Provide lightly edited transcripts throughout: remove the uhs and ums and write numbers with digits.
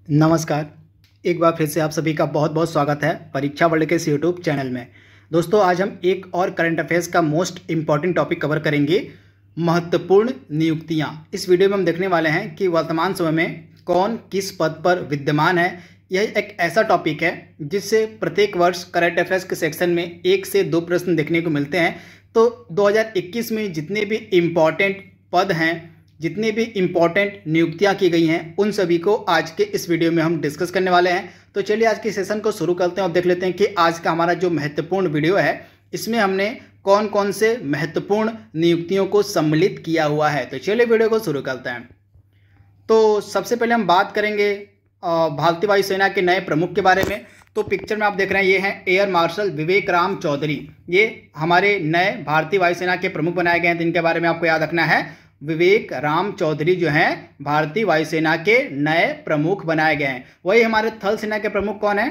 नमस्कार। एक बार फिर से आप सभी का बहुत बहुत स्वागत है परीक्षा वर्ल्ड के इस यूट्यूब चैनल में। दोस्तों, आज हम एक और करंट अफेयर्स का मोस्ट इम्पॉर्टेंट टॉपिक कवर करेंगे, महत्वपूर्ण नियुक्तियां। इस वीडियो में हम देखने वाले हैं कि वर्तमान समय में कौन किस पद पर विद्यमान है। यह एक ऐसा टॉपिक है जिससे प्रत्येक वर्ष करंट अफेयर्स के सेक्शन में 1 से 2 प्रश्न देखने को मिलते हैं। तो 2021 में जितने भी इम्पॉर्टेंट पद हैं, जितनी भी इम्पॉर्टेंट नियुक्तियां की गई हैं, उन सभी को आज के इस वीडियो में हम डिस्कस करने वाले हैं। तो चलिए आज के सेशन को शुरू करते हैं और देख लेते हैं कि आज का हमारा जो महत्वपूर्ण वीडियो है इसमें हमने कौन कौन से महत्वपूर्ण नियुक्तियों को सम्मिलित किया हुआ है। तो चलिए वीडियो को शुरू करते हैं। तो सबसे पहले हम बात करेंगे भारतीय वायुसेना के नए प्रमुख के बारे में। तो पिक्चर में आप देख रहे हैं, ये हैं एयर मार्शल विवेक राम चौधरी। ये हमारे नए भारतीय वायुसेना के प्रमुख बनाए गए हैं। जिनके बारे में आपको याद रखना है, विवेक राम चौधरी जो हैं भारतीय वायुसेना के नए प्रमुख बनाए गए हैं। वही हमारे थल सेना के प्रमुख कौन है?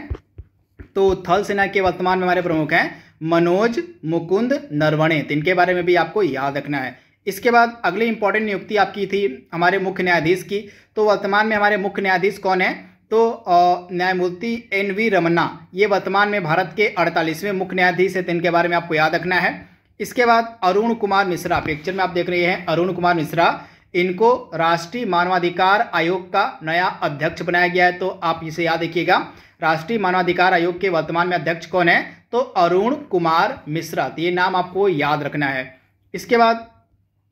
तो थल सेना के वर्तमान में हमारे प्रमुख हैं मनोज मुकुंद नरवणे। तो इनके बारे में भी आपको याद रखना है। इसके बाद अगली इंपॉर्टेंट नियुक्ति आपकी थी हमारे मुख्य न्यायाधीश की। तो वर्तमान में हमारे मुख्य न्यायाधीश कौन है? तो न्यायमूर्ति NV रमन्ना। ये वर्तमान में भारत के 48वें मुख्य न्यायाधीश है। तो इनके बारे में आपको याद रखना है। इसके बाद अरुण कुमार मिश्रा, पिक्चर में आप देख रहे हैं अरुण कुमार मिश्रा। इनको राष्ट्रीय मानवाधिकार आयोग का नया अध्यक्ष बनाया गया है। तो आप इसे याद रखिएगा, राष्ट्रीय मानवाधिकार आयोग के वर्तमान में अध्यक्ष कौन है? तो अरुण कुमार मिश्रा। तो ये नाम आपको याद रखना है। इसके बाद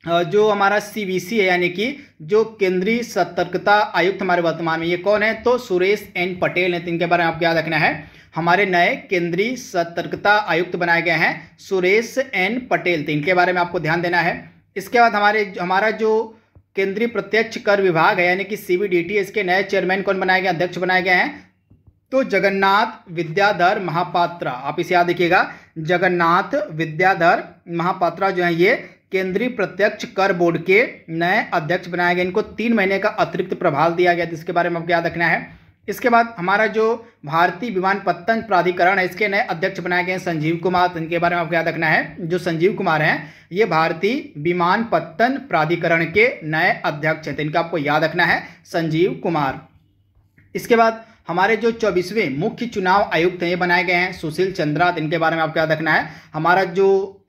जो हमारा CBC है, यानी कि जो केंद्रीय सतर्कता आयुक्त हमारे वर्तमान में, ये कौन है? तो सुरेश N पटेल है। तो इनके बारे में आपको याद रखना है। हमारे नए केंद्रीय सतर्कता आयुक्त बनाए गए हैं सुरेश N पटेल। तो इनके बारे में आपको ध्यान देना है। इसके बाद हमारा जो केंद्रीय प्रत्यक्ष कर विभाग है, यानी कि CBDT, इसके नए चेयरमैन कौन बनाए गए, अध्यक्ष बनाए गए हैं? तो जगन्नाथ विद्याधर महापात्रा। आप इसे याद रखिएगा, जगन्नाथ विद्याधर महापात्रा जो है ये केंद्रीय प्रत्यक्ष कर बोर्ड के नए अध्यक्ष बनाए गए। इनको 3 महीने का अतिरिक्त प्रभार दिया गया। इसके बारे में आपको याद रखना है। इसके बाद हमारा जो भारतीय विमानपत्तन प्राधिकरण है, इसके नए अध्यक्ष बनाए गए हैं संजीव कुमार। तो इनके बारे में आपको याद रखना है। जो संजीव कुमार हैं ये भारतीय विमानपत्तन प्राधिकरण के नए अध्यक्ष हैं। तो इनका आपको याद रखना है, संजीव कुमार। इसके बाद हमारे जो 24वें मुख्य चुनाव आयुक्त हैं ये बनाए गए हैं सुशील चंद्रा। तो इनके बारे में आपको याद रखना है। हमारा जो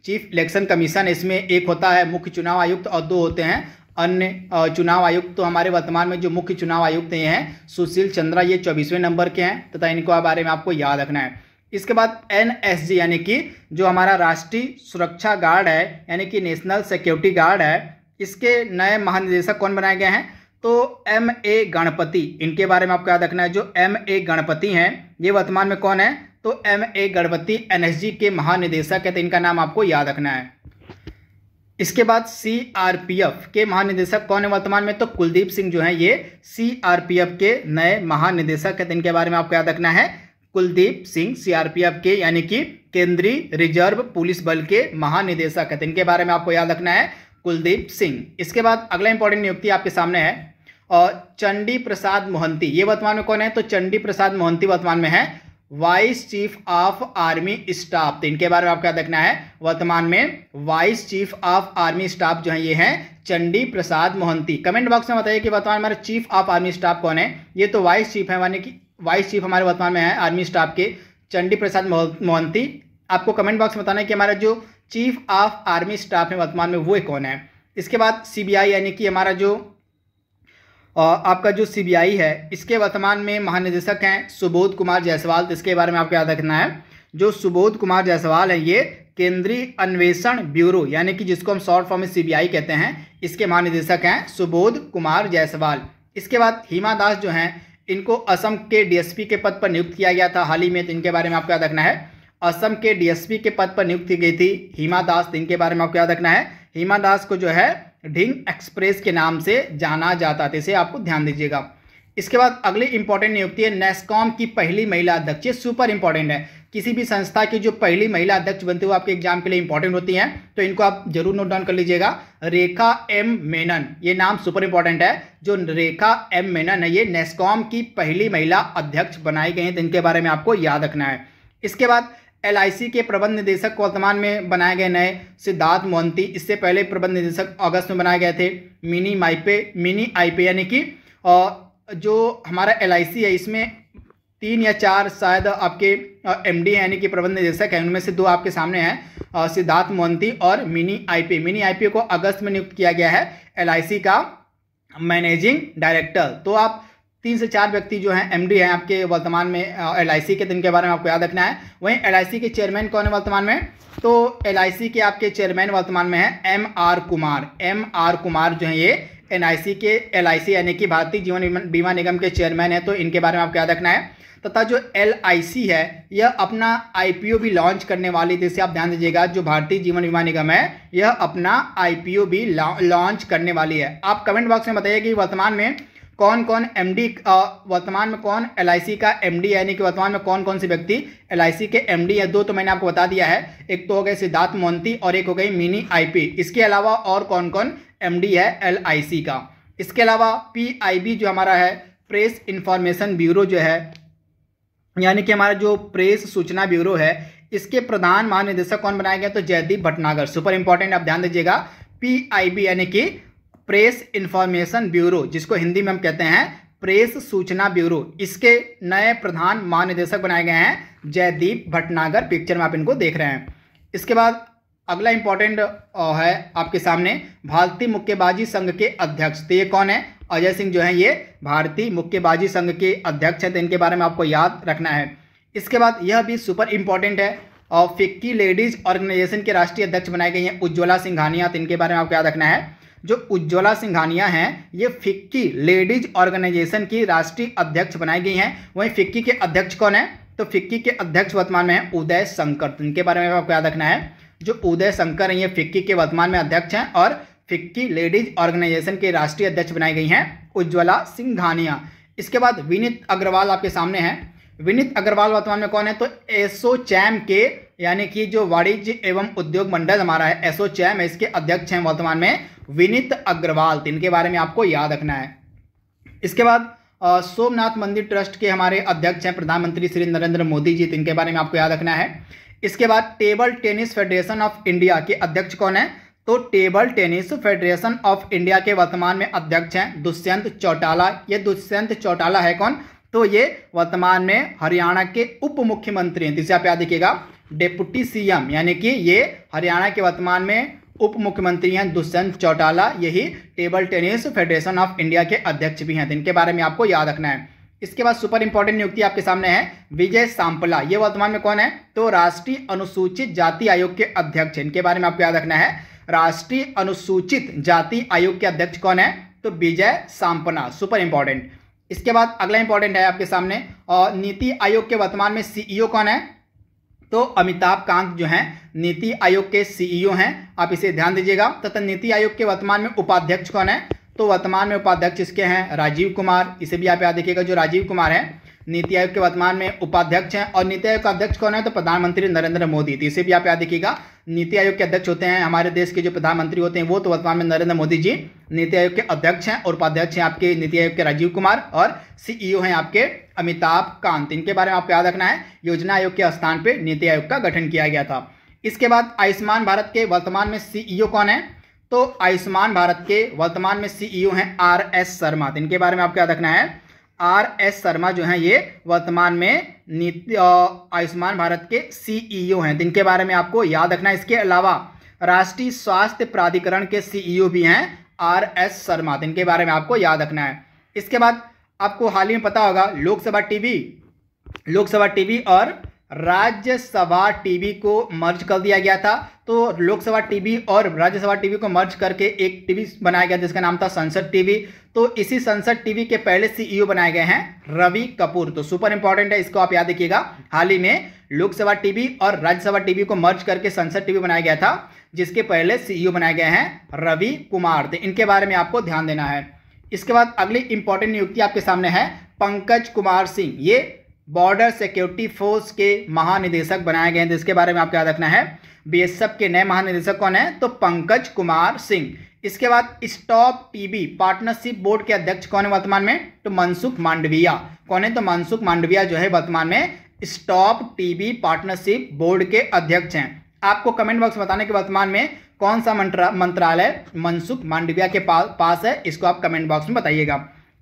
चीफ इलेक्शन कमीशन, इसमें एक होता है मुख्य चुनाव आयुक्त और 2 होते हैं अन्य चुनाव आयुक्त। तो हमारे वर्तमान में जो मुख्य चुनाव आयुक्त ये हैं सुशील चंद्रा, ये 24वें नंबर के हैं तथा इनको बारे में आपको याद रखना है। इसके बाद NSG, यानी कि जो हमारा राष्ट्रीय सुरक्षा गार्ड है, यानी कि नेशनल सिक्योरिटी गार्ड है, इसके नए महानिदेशक कौन बनाए गए हैं? तो MA गणपति। इनके बारे में आपको याद रखना है। जो MA गणपति हैं ये वर्तमान में कौन है? तो MA गणपति NSG के महानिदेशक है। तो इनका नाम आपको याद रखना है। इसके बाद CRPF के महानिदेशक कौन है वर्तमान में? तो कुलदीप सिंह जो है ये CRPF के नए महानिदेशक है। तो इनके बारे में आपको याद रखना है, कुलदीप सिंह CRPF के, यानी कि केंद्रीय रिजर्व पुलिस बल के महानिदेशक है। तो इनके बारे में आपको याद रखना है, कुलदीप सिंह। इसके बाद अगला इंपॉर्टेंट नियुक्ति आपके सामने है और चंडी प्रसाद मोहंती। ये वर्तमान में कौन है? तो चंडी प्रसाद मोहंती वर्तमान में है vice chief of army staff. तो इनके बारे में आपको याद रखना है, वर्तमान में vice chief of army staff जो है ये हैं चंडी प्रसाद मोहंती। कमेंट बॉक्स में बताइए कि वर्तमान हमारे चीफ ऑफ आर्मी स्टाफ कौन है? ये तो वाइस चीफ है, यानी कि वाइस चीफ हमारे वर्तमान में है आर्मी स्टाफ के चंडी प्रसाद मोहंती। आपको कमेंट बॉक्स में बताना है कि हमारा जो चीफ ऑफ आर्मी स्टाफ है वर्तमान में वो कौन है। इसके बाद CBI, यानी कि हमारा जो आपका जो CBI है, इसके वर्तमान में महानिदेशक हैं सुबोध कुमार जायसवाल। तो इसके बारे में आपको याद रखना है, जो सुबोध कुमार जायसवाल हैं ये केंद्रीय अन्वेषण ब्यूरो, यानी कि जिसको हम शॉर्ट फॉर्म में CBI कहते हैं, इसके महानिदेशक हैं सुबोध कुमार जायसवाल। इसके बाद हिमा दास जो हैं इनको असम के DSP के पद पर नियुक्त किया गया था हाल ही में। तो इनके बारे में आपको याद रखना है, असम के DSP के पद पर नियुक्त की गई थी हिमा दास। तो इनके बारे में आपको याद रखना है, हिमा दास को जो है ढिंग एक्सप्रेस के नाम से जाना जाता है। इसे आपको ध्यान दीजिएगा। इसके बाद अगली इंपॉर्टेंट नियुक्ति है NASSCOM की पहली महिला अध्यक्ष। ये सुपर इंपॉर्टेंट है। किसी भी संस्था की जो पहली महिला अध्यक्ष बनती है वो आपके एग्जाम के लिए इंपॉर्टेंट होती हैं। तो इनको आप जरूर नोट डाउन कर लीजिएगा, रेखा M मेनन। ये नाम सुपर इंपॉर्टेंट है। जो रेखा M मेनन है ये NASSCOM की पहली महिला अध्यक्ष बनाई गई हैं। तो इनके बारे में आपको याद रखना है। इसके बाद LIC के प्रबंध निदेशक वर्तमान में बनाए गए नए सिद्धार्थ मोहंती। इससे पहले प्रबंध निदेशक अगस्त में बनाए गए थे मिनी आईपे, यानी कि जो हमारा LIC है इसमें 3 या 4 शायद आपके MD यानी कि प्रबंध निदेशक हैं। उनमें से 2 आपके सामने हैं, सिद्धार्थ मोहंती और मिनी IP को अगस्त में नियुक्त किया गया है LIC का मैनेजिंग डायरेक्टर। तो आप 3 से 4 व्यक्ति जो हैं MD हैं आपके वर्तमान में LIC के, जिनके बारे में आपको याद रखना है। वहीं LIC के चेयरमैन कौन है वर्तमान में? तो LIC के आपके चेयरमैन वर्तमान में है MR कुमार जो है ये LIC यानी कि भारतीय जीवन बीमा निगम के चेयरमैन है। तो इनके बारे में आपको याद रखना है। तथा जो LIC है यह अपना IPO भी लॉन्च करने वाली, जैसे आप ध्यान दीजिएगा, जो भारतीय जीवन बीमा निगम है यह अपना IPO भी लॉन्च करने वाली है। आप कमेंट बॉक्स में बताइए कि वर्तमान में कौन कौन MD, वर्तमान में कौन LIC का MD यानी कि वर्तमान में कौन कौन से व्यक्ति LIC के MD है। 2 तो मैंने आपको बता दिया है, एक तो हो गए सिद्धार्थ मोहंती और एक हो गई मिनी IP। इसके अलावा और कौन कौन MD है LIC का? इसके अलावा PIB जो हमारा है, प्रेस इंफॉर्मेशन ब्यूरो जो है, यानी कि हमारा जो प्रेस सूचना ब्यूरो है, इसके प्रधान महानिदेशक कौन बनाए गए? तो जयदीप भटनागर। सुपर इंपॉर्टेंट, आप ध्यान दीजिएगा। PIB यानी कि प्रेस इंफॉर्मेशन ब्यूरो, जिसको हिंदी में हम कहते हैं प्रेस सूचना ब्यूरो, इसके नए प्रधान महानिदेशक बनाए गए हैं जयदीप भटनागर। पिक्चर में आप इनको देख रहे हैं। इसके बाद अगला इंपॉर्टेंट है आपके सामने भारतीय मुक्केबाजी संघ के अध्यक्ष। तो ये कौन है? अजय सिंह जो है ये भारतीय मुक्केबाजी संघ के अध्यक्ष हैं। तो इनके बारे में आपको याद रखना है। इसके बाद यह भी सुपर इंपॉर्टेंट है, और फिक्की लेडीज ऑर्गेनाइजेशन के राष्ट्रीय अध्यक्ष बनाए गई हैं उज्ज्वला सिंघानिया। तो इनके बारे में आपको याद रखना है। जो उज्ज्वला सिंघानिया हैं ये फिक्की लेडीज ऑर्गेनाइजेशन की राष्ट्रीय अध्यक्ष बनाई गई हैं। वहीं फिक्की के अध्यक्ष कौन है? तो फिक्की के अध्यक्ष वर्तमान में है उदय शंकर। तो इनके बारे में आपको याद रखना है। जो उदय शंकर हैं ये फिक्की के वर्तमान में अध्यक्ष हैं, और फिक्की लेडीज ऑर्गेनाइजेशन के राष्ट्रीय अध्यक्ष बनाई गई हैं उज्ज्वला सिंघानिया। इसके बाद विनीत अग्रवाल आपके सामने हैं। विनीत अग्रवाल वर्तमान में कौन है? तो एसोचैम के, यानी कि जो वाणिज्य एवं उद्योग मंडल हमारा है एसोचैम है, इसके अध्यक्ष हैं वर्तमान में विनीत अग्रवाल। तो इनके बारे में आपको याद रखना है। इसके बाद सोमनाथ मंदिर ट्रस्ट के हमारे अध्यक्ष हैं प्रधानमंत्री श्री नरेंद्र मोदी जी। तो इनके बारे में आपको याद रखना है। इसके बाद table tennis federation of India के अध्यक्ष कौन है? तो table tennis federation of India के वर्तमान में अध्यक्ष हैं दुष्यंत चौटाला। ये दुष्यंत चौटाला है कौन? तो ये वर्तमान में हरियाणा के उप मुख्यमंत्री हैं। जिसे आप याद रखिएगा, डेप्यूटी CM, यानी कि ये हरियाणा के वर्तमान में उप मुख्यमंत्री हैं दुष्यंत चौटाला। यही table tennis federation of India के अध्यक्ष भी हैं। तो इनके बारे में आपको याद रखना है। इसके बाद सुपर इंपॉर्टेंट नियुक्ति आपके सामने है विजय सांपला। ये वर्तमान में कौन है? तो राष्ट्रीय अनुसूचित जाति आयोग के अध्यक्ष। इनके बारे में आपको याद रखना है। राष्ट्रीय अनुसूचित जाति आयोग के अध्यक्ष कौन है? तो विजय सांपला। Super important. इसके बाद अगला इंपॉर्टेंट है आपके सामने, और नीति आयोग के वर्तमान में CEO कौन है? तो अमिताभ कांत जो हैं नीति आयोग के CEO हैं। आप इसे ध्यान दीजिएगा। तथा नीति आयोग के वर्तमान में उपाध्यक्ष कौन है? तो वर्तमान में उपाध्यक्ष इसके हैं राजीव कुमार। इसे भी आप याद रखिएगा। जो राजीव कुमार हैं नीति आयोग के वर्तमान में उपाध्यक्ष हैं। और नीति आयोग का अध्यक्ष कौन है? तो प्रधानमंत्री नरेंद्र मोदी। तो इसे भी आप याद रखिएगा। नीति आयोग के अध्यक्ष होते हैं हमारे देश के जो प्रधानमंत्री होते हैं वो, तो वर्तमान में नरेंद्र मोदी जी नीति आयोग के अध्यक्ष हैं। और उपाध्यक्ष हैं आपके नीति आयोग के राजीव कुमार, और CEO हैं आपके अमिताभ कांत। इनके बारे में आपको याद रखना है। योजना आयोग के स्थान पर नीति आयोग का गठन किया गया था। इसके बाद आयुष्मान भारत के वर्तमान में CEO कौन है? तो आयुष्मान भारत के वर्तमान में CEO हैं RS शर्मा। तो इनके बारे में आपको याद रखना है। RS शर्मा जो हैं ये वर्तमान में आयुष्मान भारत के CEO हैं। इनके बारे में आपको याद रखना है। इसके अलावा राष्ट्रीय स्वास्थ्य प्राधिकरण के CEO भी हैं RS शर्मा। इनके बारे में आपको याद रखना है। इसके बाद आपको हाल ही में पता होगा लोकसभा टीवी और राज्यसभा टीवी को मर्ज कर दिया गया था। तो लोकसभा टीवी और राज्यसभा टीवी को मर्ज करके एक टीवी बनाया गया जिसका नाम था संसद टीवी। तो इसी संसद टीवी के पहले CEO बनाए गए हैं रवि कपूर। तो सुपर इंपॉर्टेंट है, इसको आप याद रखिएगा। हाल ही में लोकसभा टीवी और राज्यसभा टीवी को मर्ज करके संसद टीवी बनाया गया था, जिसके पहले CEO बनाए गए हैं रवि कुमार। तो इनके बारे में आपको ध्यान देना है। इसके बाद अगली इंपॉर्टेंट नियुक्ति आपके सामने है पंकज कुमार सिंह। ये बॉर्डर सिक्योरिटी फोर्स के महानिदेशक बनाए गए हैं, जिसके बारे में आपको याद रखना है। BSF के नए महानिदेशक कौन है? तो पंकज कुमार सिंह। इसके बाद स्टॉप टीबी पार्टनरशिप बोर्ड के अध्यक्ष कौन है वर्तमान में? तो मनसुख मांडविया। कौन है? तो मनसुख मांडविया जो है वर्तमान में स्टॉप टीबी पार्टनरशिप बोर्ड के अध्यक्ष हैं। आपको कमेंट बॉक्स में बताने के वर्तमान में कौन सा मंत्रालय मनसुख मांडविया के पास है, इसको आप कमेंट बॉक्स में बताइएगा।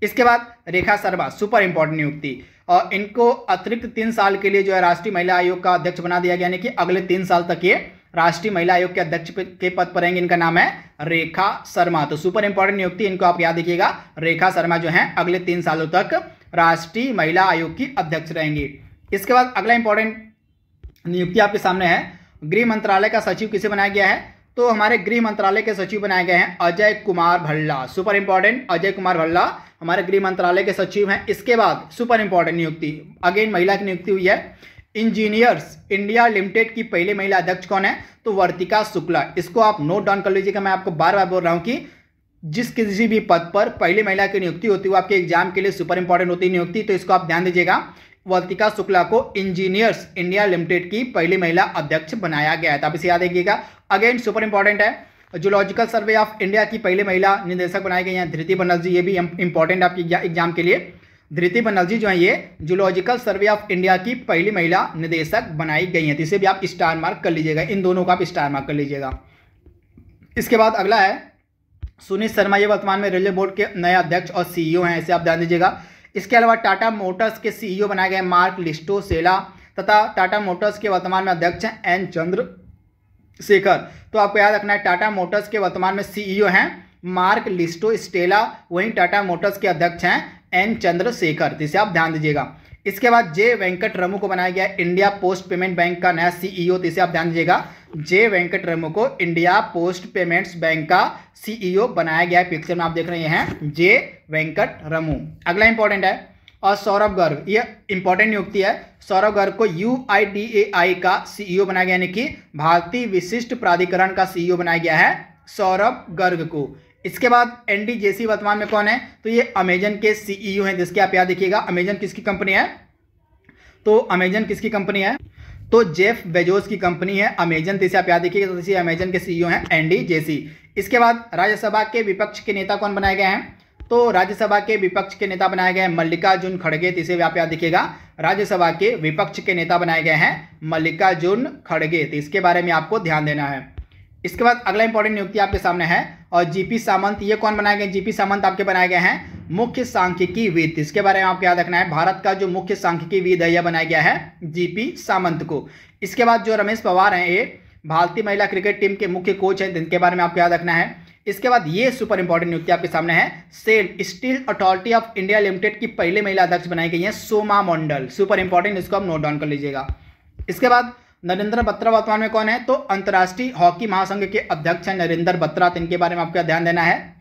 इसके बाद रेखा शर्मा, सुपर इंपॉर्टेंट नियुक्ति, और इनको अतिरिक्त 3 साल के लिए जो है राष्ट्रीय महिला आयोग का अध्यक्ष बना दिया गया, यानी कि अगले 3 साल तक ये राष्ट्रीय महिला आयोग के अध्यक्ष के पद पर रहेंगे। इनका नाम है रेखा शर्मा। तो सुपर इंपॉर्टेंट नियुक्ति, इनको आप याद रखिएगा, रेखा शर्मा जो है अगले 3 सालों तक राष्ट्रीय महिला आयोग की अध्यक्ष रहेंगी। इसके बाद अगला इंपॉर्टेंट नियुक्ति आपके सामने है, गृह मंत्रालय का सचिव किसे बनाया गया है? तो हमारे गृह मंत्रालय के सचिव बनाए गए हैं अजय कुमार भल्ला। सुपर इंपॉर्टेंट, अजय कुमार भल्ला हमारे गृह मंत्रालय के सचिव हैं। इसके बाद सुपर इंपॉर्टेंट नियुक्ति, अगेन महिला की नियुक्ति हुई है। इंजीनियर्स इंडिया लिमिटेड की पहली महिला अध्यक्ष कौन है? तो वर्तिका शुक्ला। इसको आप नोट डाउन कर लीजिएगा। मैं आपको बार बार बोल रहा हूं कि जिस किसी भी पद पर पहली महिला की नियुक्ति होती है वो आपके एग्जाम के लिए सुपर इंपॉर्टेंट होती है नियुक्ति, तो इसको आप ध्यान दीजिएगा। वर्तिका शुक्ला को इंजीनियर्स इंडिया लिमिटेड की पहली महिला अध्यक्ष बनाया गया है, तो आप इसे याद रखिएगा। अगेन सुपर इंपॉर्टेंट है, जूलॉजिकल सर्वे ऑफ इंडिया की पहले महिला निदेशक बनाई गई हैं धृति बनर्जी। ये भी इंपॉर्टेंट आपकी एग्जाम के लिए। धृति बनर्जी जो है ये जूलॉजिकल सर्वे ऑफ इंडिया की पहली महिला निदेशक बनाई गई हैं, तो इसे भी आप स्टार मार्क कर लीजिएगा। इन दोनों का आप स्टार मार्क कर लीजिएगा। इसके बाद अगला है सुनीत शर्मा, ये वर्तमान में रेलवे बोर्ड के नए अध्यक्ष और सीईओ हैं, इसे आप ध्यान दीजिएगा। इसके अलावा टाटा मोटर्स के सीईओ बनाए गए मार्क लिस्टो सेला, तथा टाटा मोटर्स के वर्तमान में अध्यक्ष हैं एन चंद्रशेखर। तो आपको याद रखना है, टाटा मोटर्स के वर्तमान में सीईओ हैं मार्क लिस्टो स्टेला, वहीं टाटा मोटर्स के अध्यक्ष हैं एन चंद्रशेखर, तो इसे आप ध्यान दीजिएगा। इसके बाद जे वेंकट रमू को बनाया गया इंडिया पोस्ट पेमेंट बैंक का नया सीईओ, तो इसे आप ध्यान दीजिएगा। जे वेंकट रमू को इंडिया पोस्ट पेमेंट्स बैंक का सीईओ बनाया गया है। पिक्चर में आप देख रहे हैं जे वेंकट रमू। अगला इंपॉर्टेंट है और सौरभ गर्ग, ये इंपॉर्टेंट नियुक्ति है। सौरभ गर्ग को UIDAI का सीईओ बनाया गया, यानी कि भारतीय विशिष्ट प्राधिकरण का सीईओ बनाया गया है सौरभ गर्ग को। इसके बाद NDJC वर्तमान में कौन है? तो ये अमेजन के सीईओ हैं, जिसके आप याद रखिएगा। अमेजन किसकी कंपनी है? तो अमेजन किसकी कंपनी है? तो जेफ बेजोस की कंपनी है अमेजन, तो इसे आप याद रखिएगा। तो इसे अमेजन के सीईओ हैं NDJC। इसके बाद राज्यसभा के विपक्ष के नेता कौन बनाए गए हैं? तो राज्यसभा के विपक्ष के नेता बनाए गए हैं मल्लिकार्जुन खड़गे, तो इसे आप याद रखिएगा। राज्यसभा के विपक्ष के नेता बनाए गए हैं मल्लिकार्जुन खड़गे, तो इसके बारे में आपको ध्यान देना है। इसके बाद अगला इंपॉर्टेंट नियुक्ति आपके सामने है और जीपी सामंत, ये कौन बनाए गए? जीपी सामंत आपके बनाए गए हैं मुख्य सांख्यिकीविद, इसके बारे में आपको याद रखना है। भारत का जो मुख्य सांख्यिकीविद है यह बनाया गया है जीपी सामंत को। इसके बाद जो रमेश पवार हैं ये भारतीय महिला क्रिकेट टीम के मुख्य कोच हैं, जिनके बारे में आपको याद रखना है। इसके बाद ये सुपर इंपॉर्टेंट नियुक्ति आपके सामने है, SAIL Steel Authority of India Limited की पहले महिला अध्यक्ष बनाई गई है सोमा मंडल। सुपर इंपॉर्टेंट, इसको आप नोट डाउन कर लीजिएगा। इसके बाद नरेंद्र बत्रा वर्तमान में कौन है? तो अंतर्राष्ट्रीय हॉकी महासंघ के अध्यक्ष हैं नरेंद्र बत्रा, तो इनके बारे में आपको ध्यान देना है।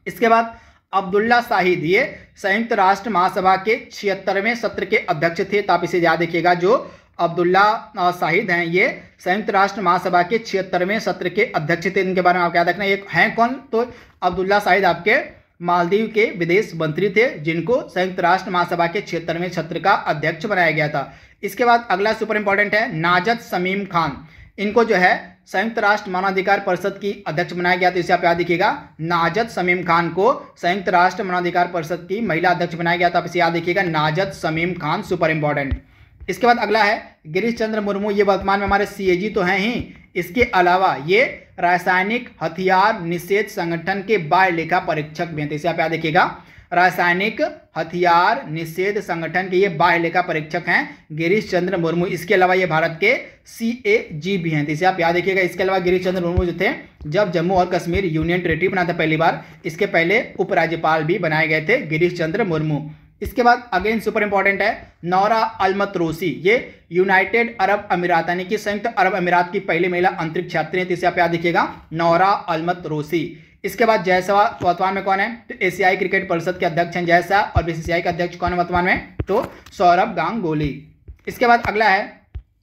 इसके बाद अब्दुल्ला शाहिद, ये संयुक्त राष्ट्र महासभा के 76वें सत्र के अध्यक्ष थे, तो आप इसे याद रखिएगा। जो अब्दुल्ला शाहिद हैं ये संयुक्त राष्ट्र महासभा के 76वें सत्र के अध्यक्ष थे, इनके बारे में आपको याद रखना है। एक हैं कौन? तो अब्दुल्ला शाहिद आपके मालदीव के विदेश मंत्री थे, जिनको संयुक्त राष्ट्र महासभा के 76वें सत्र का अध्यक्ष बनाया गया था। इसके बाद अगला सुपर इंपॉर्टेंट है नाजत शमीम खान, इनको जो है संयुक्त राष्ट्र मानवाधिकार परिषद की अध्यक्ष बनाया गया, तो इसे आप याद रखिएगा। नाजत शमीम खान को संयुक्त राष्ट्र मानवाधिकार परिषद की महिला अध्यक्ष बनाया गया, तो आप इसे याद रखिएगा, नाजत शमीम खान, सुपर इंपॉर्टेंट। इसके बाद अगला है गिरीश चंद्र मुर्मू, ये वर्तमान में हमारे CAG तो हैं ही, इसके अलावा ये रासायनिक हथियार निषेध संगठन के बाह्य लेखा परीक्षक भी हैं, तो इसे आप याद रखिएगा। रासायनिक हथियार निषेध संगठन के ये बाह्य लेखा परीक्षक हैं गिरीश चंद्र मुर्मू। इसके अलावा ये भारत के CAG भी हैं, तो इसे आप याद रखिएगा। इसके अलावा गिरीश चंद्र मुर्मू जो थे, जब जम्मू और कश्मीर यूनियन टेरिटरी बना था पहली बार, इसके पहले उपराज्यपाल भी बनाए गए थे गिरीश चंद्र मुर्मू। इसके बाद अगेन सुपर इंपॉर्टेंट है नौरा अलमतरोसी, ये यूनाइटेड अरब अमीरात यानी कि संयुक्त अरब अमीरात की पहली महिला अंतरिक्ष यात्री है, तो इसे आप याद रखिएगा, नौरा अलमतरोसी। इसके बाद जयसवा वर्तमान में कौन है? तो एशियाई क्रिकेट परिषद के अध्यक्ष हैं जयसा, और BCCI का अध्यक्ष कौन है वर्तमान में? तो सौरभ गांगुली। इसके बाद अगला है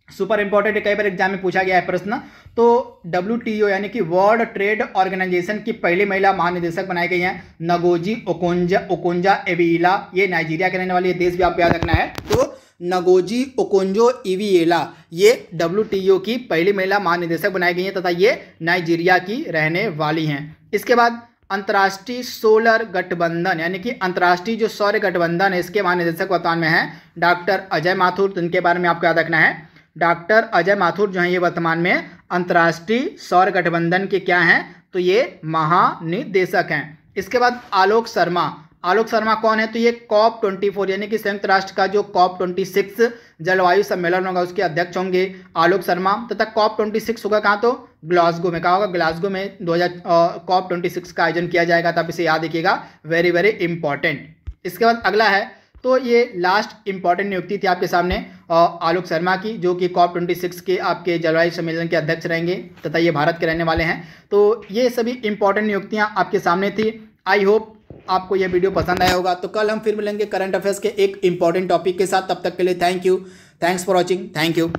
सुपर इंपॉर्टेंट, कई बार एग्जाम में पूछा गया है प्रश्न, तो WTO यानी कि वर्ल्ड ट्रेड ऑर्गेनाइजेशन की पहली महिला महानिदेशक बनाई गई हैं नगोजी ओकोंजा एविला, ये नाइजीरिया के रहने वाली देश भी आपको याद रखना है। तो नगोजी ओकोंजो इविएला ये WTO की पहली महिला महानिदेशक बनाई गई हैं, तथा ये नाइजीरिया की रहने वाली हैं। इसके बाद अंतर्राष्ट्रीय सोलर गठबंधन यानी कि अंतर्राष्ट्रीय जो सौर गठबंधन है, इसके महानिदेशक वर्तमान में है डॉक्टर अजय माथुर, तो इनके बारे में आपको याद रखना है। डॉक्टर अजय माथुर जो हैं ये वर्तमान में अंतर्राष्ट्रीय सौर गठबंधन के क्या हैं? तो ये महानिदेशक हैं। इसके बाद आलोक शर्मा, आलोक शर्मा कौन है? तो ये COP24 यानी कि संयुक्त राष्ट्र का जो COP26 जलवायु सम्मेलन होगा उसके अध्यक्ष होंगे आलोक शर्मा। तथा COP26 होगा कहाँ? तो ग्लासगो में। कहाँ होगा? ग्लासगो में COP26 का आयोजन किया जाएगा। तो आप इसे याद रखिएगा, वेरी वेरी इंपॉर्टेंट। इसके बाद अगला है, तो ये लास्ट इंपॉर्टेंट नियुक्ति थी आपके सामने आलोक शर्मा की, जो कि COP26 के आपके जलवायु सम्मेलन के अध्यक्ष रहेंगे तथा ये भारत के रहने वाले हैं। तो ये सभी इंपॉर्टेंट नियुक्तियां आपके सामने थी। आई होप आपको यह वीडियो पसंद आया होगा। तो कल हम फिर मिलेंगे करंट अफेयर्स के एक इंपॉर्टेंट टॉपिक के साथ। तब तक के लिए thank you, thanks for watching, thank you.